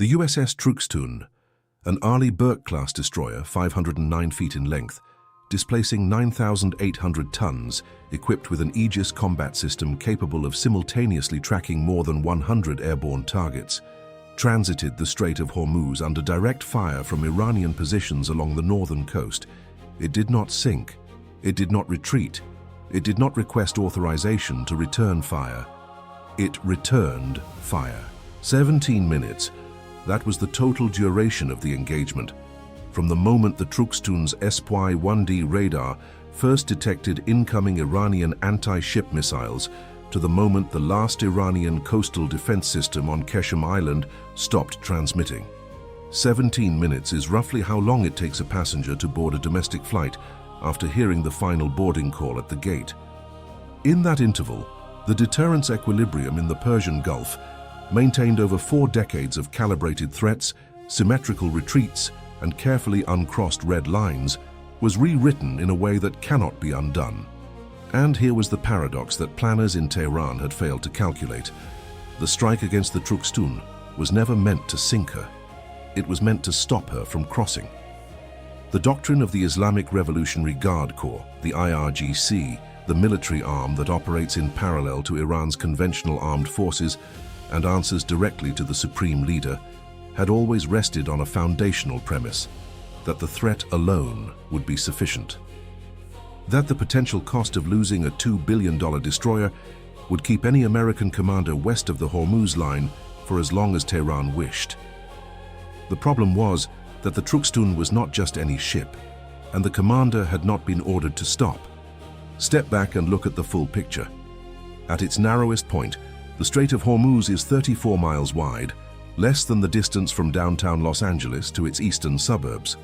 The USS Truxtun, an Arleigh Burke-class destroyer 509 feet in length, displacing 9,800 tons, equipped with an Aegis combat system capable of simultaneously tracking more than 100 airborne targets, transited the Strait of Hormuz under direct fire from Iranian positions along the northern coast. It did not sink. It did not retreat. It did not request authorization to return fire. It returned fire. 17 minutes. That was the total duration of the engagement. From the moment the Truxtun's SY-1D radar first detected incoming Iranian anti-ship missiles to the moment the last Iranian coastal defense system on Qeshm Island stopped transmitting. 17 minutes is roughly how long it takes a passenger to board a domestic flight after hearing the final boarding call at the gate. In that interval, the deterrence equilibrium in the Persian Gulf, maintained over 4 decades of calibrated threats, symmetrical retreats, and carefully uncrossed red lines, was rewritten in a way that cannot be undone. And here was the paradox that planners in Tehran had failed to calculate. The strike against the Truxtun was never meant to sink her. It was meant to stop her from crossing. The doctrine of the Islamic Revolutionary Guard Corps, the IRGC, the military arm that operates in parallel to Iran's conventional armed forces and answers directly to the supreme leader, had always rested on a foundational premise, that the threat alone would be sufficient. That the potential cost of losing a $2 billion destroyer would keep any American commander west of the Hormuz line for as long as Tehran wished. The problem was that the Truxtun was not just any ship, and the commander had not been ordered to stop. Step back and look at the full picture. At its narrowest point, the Strait of Hormuz is 34 miles wide, less than the distance from downtown Los Angeles to its eastern suburbs.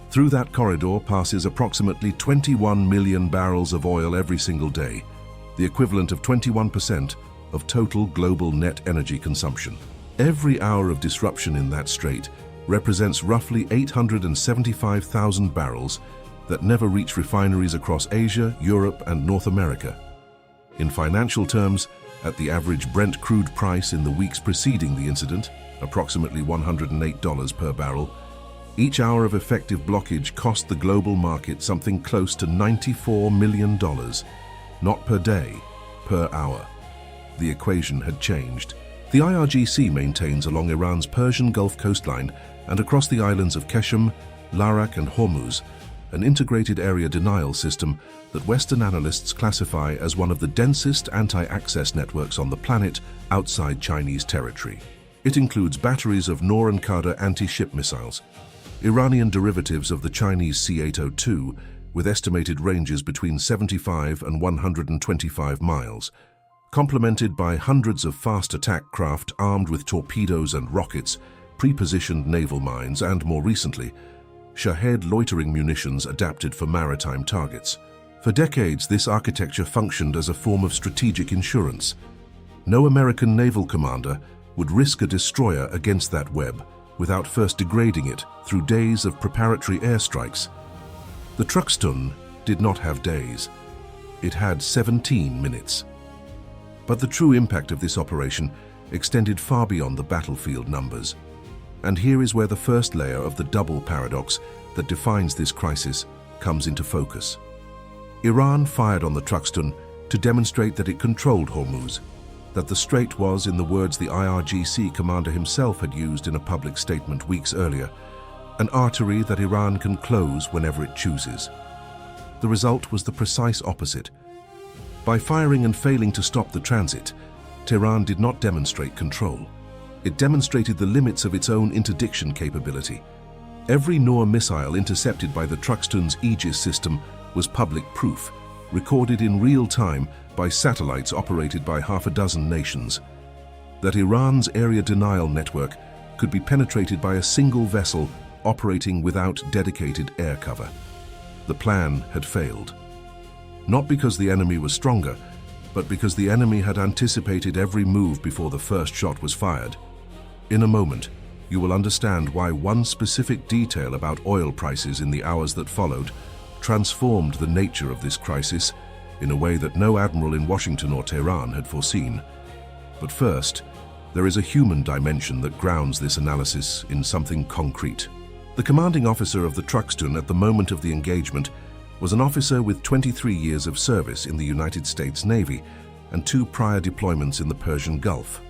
Through that corridor passes approximately 21 million barrels of oil every single day, the equivalent of 21% of total global net energy consumption. Every hour of disruption in that strait represents roughly 875,000 barrels that never reach refineries across Asia, Europe, and North America. In financial terms, at the average Brent crude price in the weeks preceding the incident, approximately $108 per barrel, each hour of effective blockage cost the global market something close to $94 million, not per day, per hour. The equation had changed. The IRGC maintains along Iran's Persian Gulf coastline and across the islands of Qeshm, Larak, and Hormuz, an integrated area denial system that Western analysts classify as one of the densest anti-access networks on the planet outside Chinese territory. It includes batteries of Noor and Qadr anti-ship missiles, Iranian derivatives of the Chinese C-802, with estimated ranges between 75 and 125 miles, complemented by hundreds of fast attack craft armed with torpedoes and rockets, pre-positioned naval mines, and more recently, Shahed loitering munitions adapted for maritime targets. For decades, this architecture functioned as a form of strategic insurance. No American naval commander would risk a destroyer against that web without first degrading it through days of preparatory airstrikes. The Truxtun did not have days. It had 17 minutes. But the true impact of this operation extended far beyond the battlefield numbers. And here is where the first layer of the double paradox that defines this crisis comes into focus. Iran fired on the Truxtun to demonstrate that it controlled Hormuz, that the strait was, in the words the IRGC commander himself had used in a public statement weeks earlier, an artery that Iran can close whenever it chooses. The result was the precise opposite. By firing and failing to stop the transit, Tehran did not demonstrate control. It demonstrated the limits of its own interdiction capability. Every Noor missile intercepted by the Truxtun's Aegis system was public proof, recorded in real time by satellites operated by half a dozen nations. That Iran's area denial network could be penetrated by a single vessel operating without dedicated air cover. The plan had failed. Not because the enemy was stronger, but because the enemy had anticipated every move before the first shot was fired. In a moment, you will understand why one specific detail about oil prices in the hours that followed transformed the nature of this crisis in a way that no admiral in Washington or Tehran had foreseen. But first, there is a human dimension that grounds this analysis in something concrete. The commanding officer of the Truxtun at the moment of the engagement was an officer with 23 years of service in the United States Navy and 2 prior deployments in the Persian Gulf.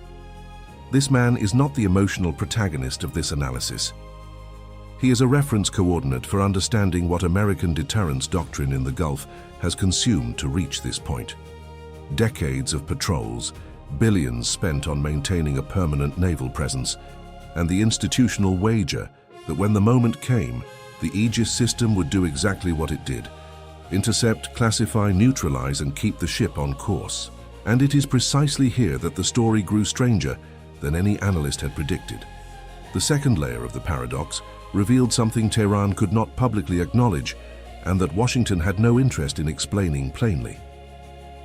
This man is not the emotional protagonist of this analysis. He is a reference coordinate for understanding what American deterrence doctrine in the Gulf has consumed to reach this point. Decades of patrols, billions spent on maintaining a permanent naval presence, and the institutional wager that when the moment came, the Aegis system would do exactly what it did: intercept, classify, neutralize, and keep the ship on course. And it is precisely here that the story grew stranger than any analyst had predicted. The second layer of the paradox revealed something Tehran could not publicly acknowledge, and that Washington had no interest in explaining plainly.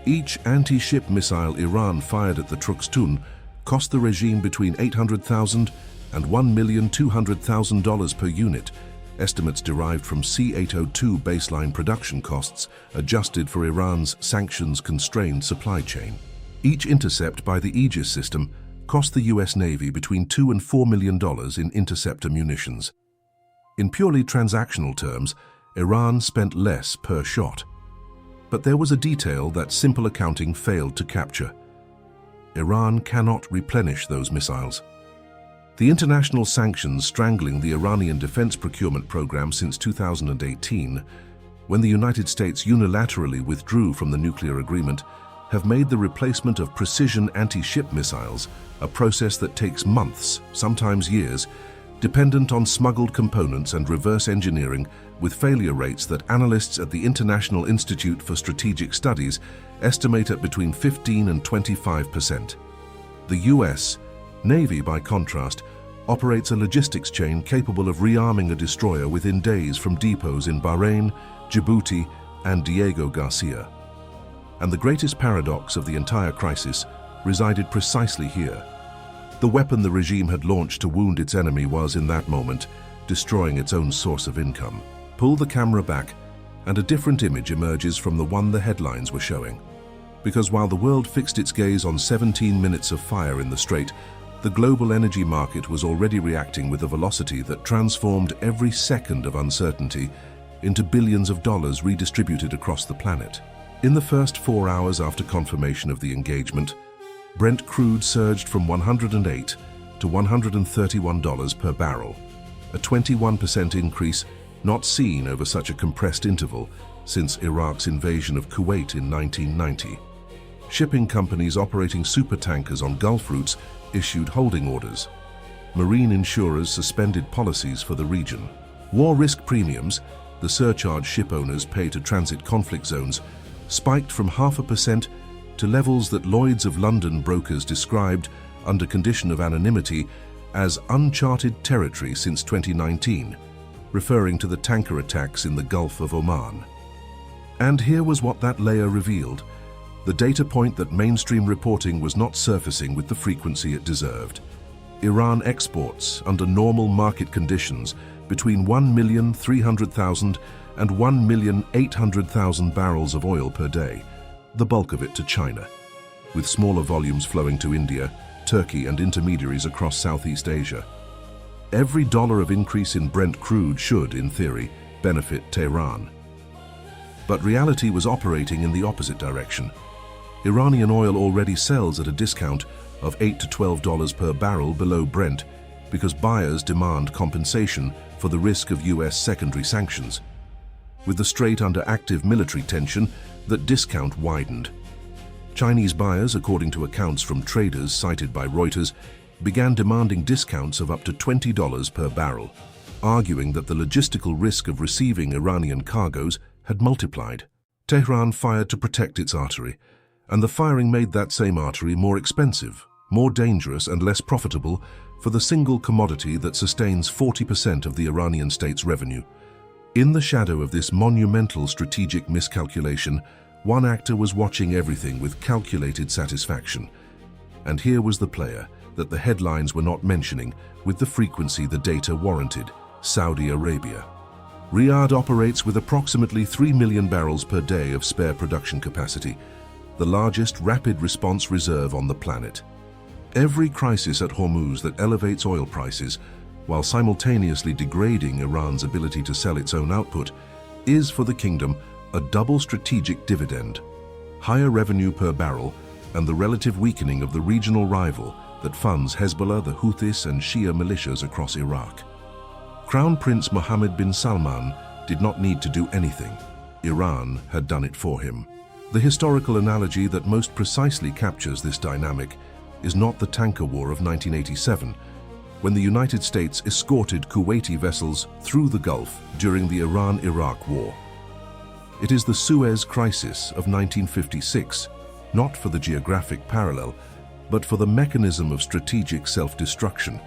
Each anti-ship missile Iran fired at the Truxtun cost the regime between $800,000 and $1,200,000 per unit, estimates derived from C-802 baseline production costs adjusted for Iran's sanctions-constrained supply chain. Each intercept by the Aegis system cost the US Navy between $2 and $4 million in interceptor munitions. In purely transactional terms, Iran spent less per shot. But there was a detail that simple accounting failed to capture. Iran cannot replenish those missiles. The international sanctions strangling the Iranian defense procurement program since 2018, when the United States unilaterally withdrew from the nuclear agreement, have made the replacement of precision anti-ship missiles a process that takes months, sometimes years, dependent on smuggled components and reverse engineering, with failure rates that analysts at the International Institute for Strategic Studies estimate at between 15 and 25%. The US Navy, by contrast, operates a logistics chain capable of rearming a destroyer within days from depots in Bahrain, Djibouti, and Diego Garcia. And the greatest paradox of the entire crisis resided precisely here. The weapon the regime had launched to wound its enemy was, in that moment, destroying its own source of income. Pull the camera back, and a different image emerges from the one the headlines were showing. Because while the world fixed its gaze on 17 minutes of fire in the Strait, the global energy market was already reacting with a velocity that transformed every second of uncertainty into billions of dollars redistributed across the planet. In the first 4 hours after confirmation of the engagement, Brent crude surged from $108 to $131 per barrel, a 21% increase not seen over such a compressed interval since Iraq's invasion of Kuwait in 1990. Shipping companies operating supertankers on Gulf routes issued holding orders. Marine insurers suspended policies for the region. War risk premiums, the surcharge ship owners pay to transit conflict zones, spiked from 0.5% to levels that Lloyd's of London brokers described, under condition of anonymity, as uncharted territory since 2019, referring to the tanker attacks in the Gulf of Oman. And here was what that layer revealed, the data point that mainstream reporting was not surfacing with the frequency it deserved. Iran exports, under normal market conditions, between 1,300,000 and 1,800,000 barrels of oil per day, the bulk of it to China, with smaller volumes flowing to India, Turkey, and intermediaries across Southeast Asia. Every dollar of increase in Brent crude should, in theory, benefit Tehran. But reality was operating in the opposite direction. Iranian oil already sells at a discount of $8 to $12 per barrel below Brent because buyers demand compensation for the risk of US secondary sanctions. With the Strait under active military tension, that discount widened. Chinese buyers, according to accounts from traders cited by Reuters, began demanding discounts of up to $20 per barrel, arguing that the logistical risk of receiving Iranian cargoes had multiplied. Tehran fired to protect its artery, and the firing made that same artery more expensive, more dangerous, and less profitable for the single commodity that sustains 40% of the Iranian state's revenue. In the shadow of this monumental strategic miscalculation, one actor was watching everything with calculated satisfaction. And here was the player that the headlines were not mentioning with the frequency the data warranted: Saudi Arabia. Riyadh operates with approximately 3 million barrels per day of spare production capacity, the largest rapid response reserve on the planet. Every crisis at Hormuz that elevates oil prices, while simultaneously degrading Iran's ability to sell its own output, is for the kingdom a double strategic dividend: higher revenue per barrel and the relative weakening of the regional rival that funds Hezbollah, the Houthis, and Shia militias across Iraq. Crown Prince Mohammed bin Salman did not need to do anything. Iran had done it for him. The historical analogy that most precisely captures this dynamic is not the tanker war of 1987, when the United States escorted Kuwaiti vessels through the Gulf during the Iran-Iraq War. It is the Suez Crisis of 1956, not for the geographic parallel, but for the mechanism of strategic self-destruction.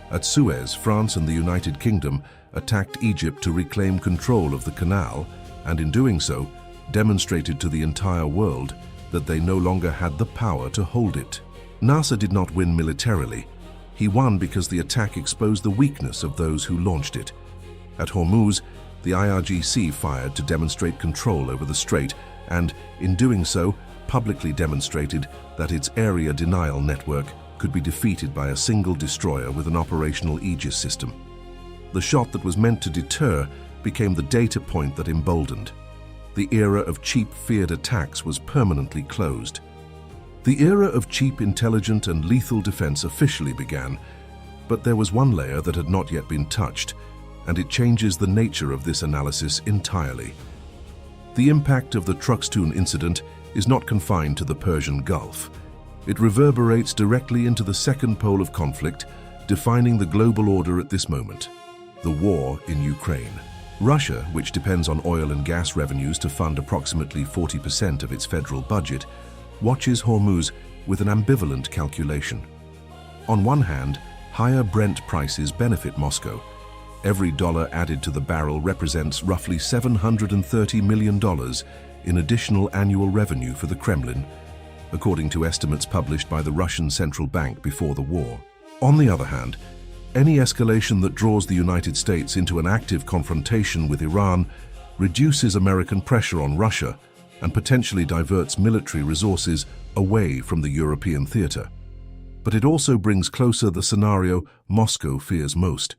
At Suez, France and the United Kingdom attacked Egypt to reclaim control of the canal, and in doing so, demonstrated to the entire world that they no longer had the power to hold it. Nasser did not win militarily. He won because the attack exposed the weakness of those who launched it. At Hormuz, the IRGC fired to demonstrate control over the strait and, in doing so, publicly demonstrated that its area denial network could be defeated by a single destroyer with an operational Aegis system. The shot that was meant to deter became the data point that emboldened. The era of cheap, feared attacks was permanently closed. The era of cheap, intelligent, and lethal defense officially began, but there was one layer that had not yet been touched, and it changes the nature of this analysis entirely. The impact of the Truxtun incident is not confined to the Persian Gulf. It reverberates directly into the second pole of conflict, defining the global order at this moment: the war in Ukraine. Russia, which depends on oil and gas revenues to fund approximately 40% of its federal budget, watches Hormuz with an ambivalent calculation. On one hand, higher Brent prices benefit Moscow. Every dollar added to the barrel represents roughly $730 million in additional annual revenue for the Kremlin, according to estimates published by the Russian Central Bank before the war. On the other hand, any escalation that draws the United States into an active confrontation with Iran reduces American pressure on Russia and potentially diverts military resources away from the European theater. But it also brings closer the scenario Moscow fears most: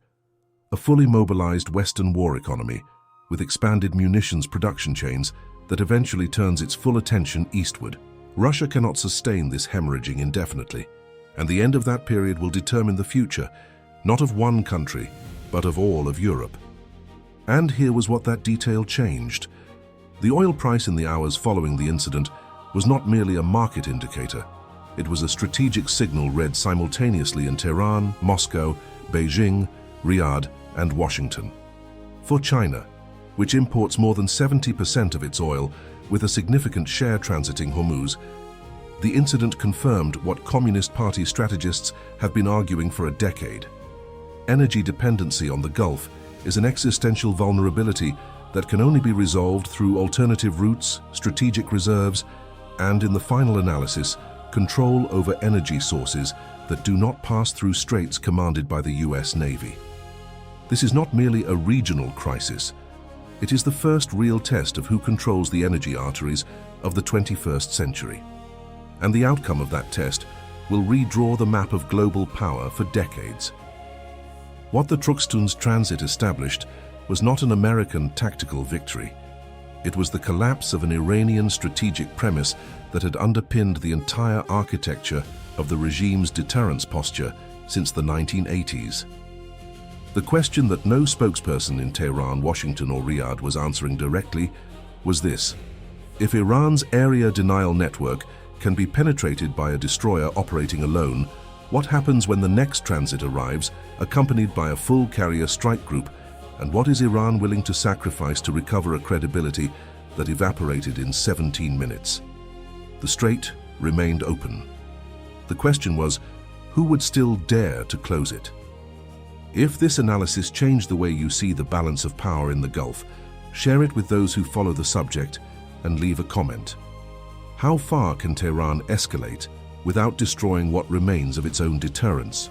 a fully mobilized Western war economy with expanded munitions production chains that eventually turns its full attention eastward. Russia cannot sustain this hemorrhaging indefinitely, and the end of that period will determine the future, not of one country, but of all of Europe. And here was what that detail changed. The oil price in the hours following the incident was not merely a market indicator. It was a strategic signal read simultaneously in Tehran, Moscow, Beijing, Riyadh, and Washington. For China, which imports more than 70% of its oil, with a significant share transiting Hormuz, the incident confirmed what Communist Party strategists have been arguing for a decade. Energy dependency on the Gulf is an existential vulnerability that can only be resolved through alternative routes, strategic reserves, and, in the final analysis, control over energy sources that do not pass through straits commanded by the US Navy. This is not merely a regional crisis. It is the first real test of who controls the energy arteries of the 21st century. And the outcome of that test will redraw the map of global power for decades. What the Truxtun's transit established was not an American tactical victory. It was the collapse of an Iranian strategic premise that had underpinned the entire architecture of the regime's deterrence posture since the 1980s. The question that no spokesperson in Tehran, Washington, or Riyadh was answering directly was this: if Iran's area denial network can be penetrated by a destroyer operating alone, what happens when the next transit arrives, accompanied by a full carrier strike group, and what is Iran willing to sacrifice to recover a credibility that evaporated in 17 minutes? The strait remained open. The question was, who would still dare to close it? If this analysis changed the way you see the balance of power in the Gulf, share it with those who follow the subject and leave a comment. How far can Tehran escalate without destroying what remains of its own deterrence?